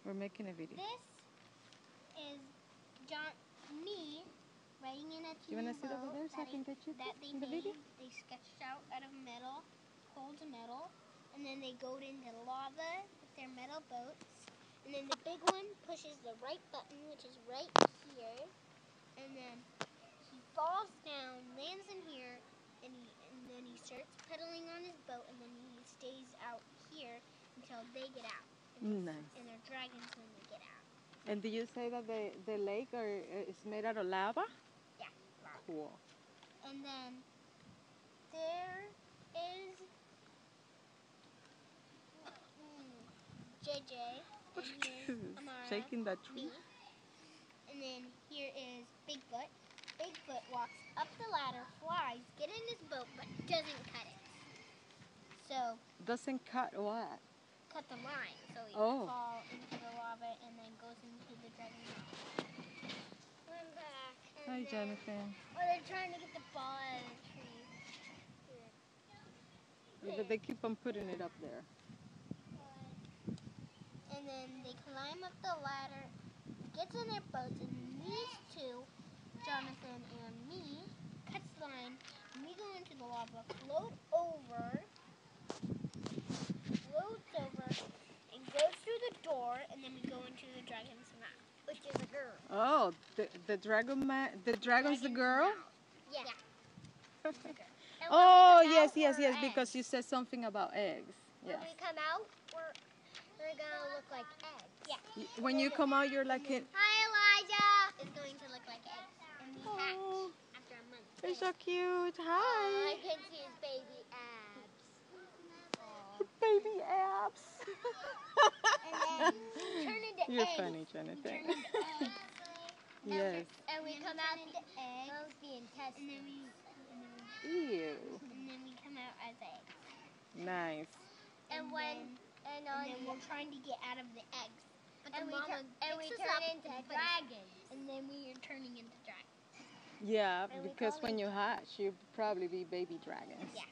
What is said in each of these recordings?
We're making a video. This is me riding in a You want to teeny sit over boat there so I can get you that they in the made. video? They sketched out of metal, cold metal, and then they go into lava with their metal boats. And then the big one pushes the right button, which is right here. And then he falls down, lands in here, and then he starts pedaling on his boat, and then he stays out here until they get out. Nice. And they're dragons when they get out. And did you say that the lake is made out of lava? Yeah. Lava. Cool. And then there is JJ. And here's Amara, shaking that tree. me. And then here is Bigfoot. Bigfoot walks up the ladder, flies, get in his boat, but doesn't cut it. So Doesn't cut what? cut the line, so he falls into the lava and then goes into the dragon mouth. I'm back. Hi, Jonathan. Oh, they're trying to get the ball out of the tree. Yeah, but they keep on putting it up there. And then they climb up the ladder, gets in their boats, and these two, Jonathan and me, cuts the line, and we go into the lava, floats over, and goes through the door, and then we go into the dragon's mouth, which is a girl. Oh, the dragon's the girl? Yeah. Oh, yes, because you said something about eggs. Yes. When we come out, we're gonna look like eggs. Yeah. When you come out, you're like it. Hi, Elijah. It's going to look like eggs, and we hatch after a month. They're so cute. I Hi. can see his baby abs. Baby abs. And then turn into You're eggs. funny, Jonathan. Turn into eggs. Yes. And we come out into eggs. The intestines. Ew. And then we come out as eggs. Nice. And then we're trying to get out of the eggs. But the mama picks us up into dragons. And then we are turning into dragons. Yeah, because when you hatch, you'll probably be baby dragons. Yeah.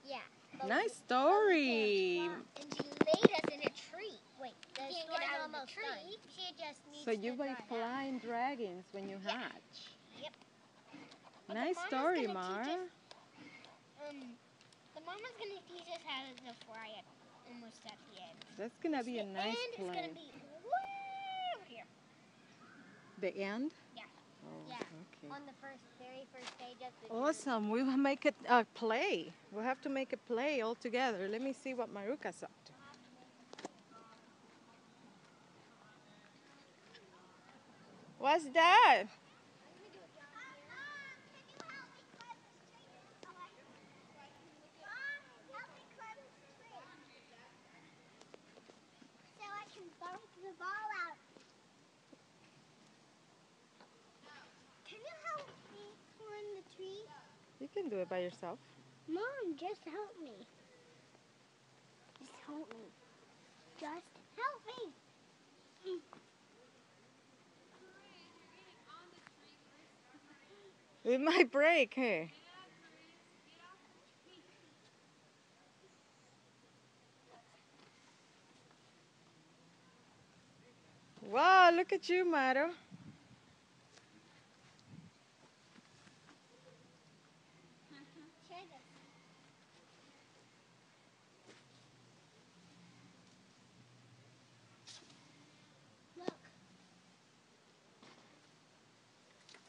Yeah. Nice story. And she laid us in a tree. Wait, the story's almost done. She just needs So you'll to be dry flying dragons when you hatch. Yep. Nice story, Mara. The mama's going to teach us how to fly it almost at the end. That's going to be a nice plane. And it's going to be way over here. The end? Yeah. Oh, Yeah. okay. On the very first stage of the Awesome. We will make it a play. We'll have to make a play all together. Let me see what Maruka's up to. What's that? So I can bump the ball out. Can you help me climb the tree? You can do it by yourself. Mom, just help me. Just help me. Just help me. It might break, hey? Wow, look at you, Maro.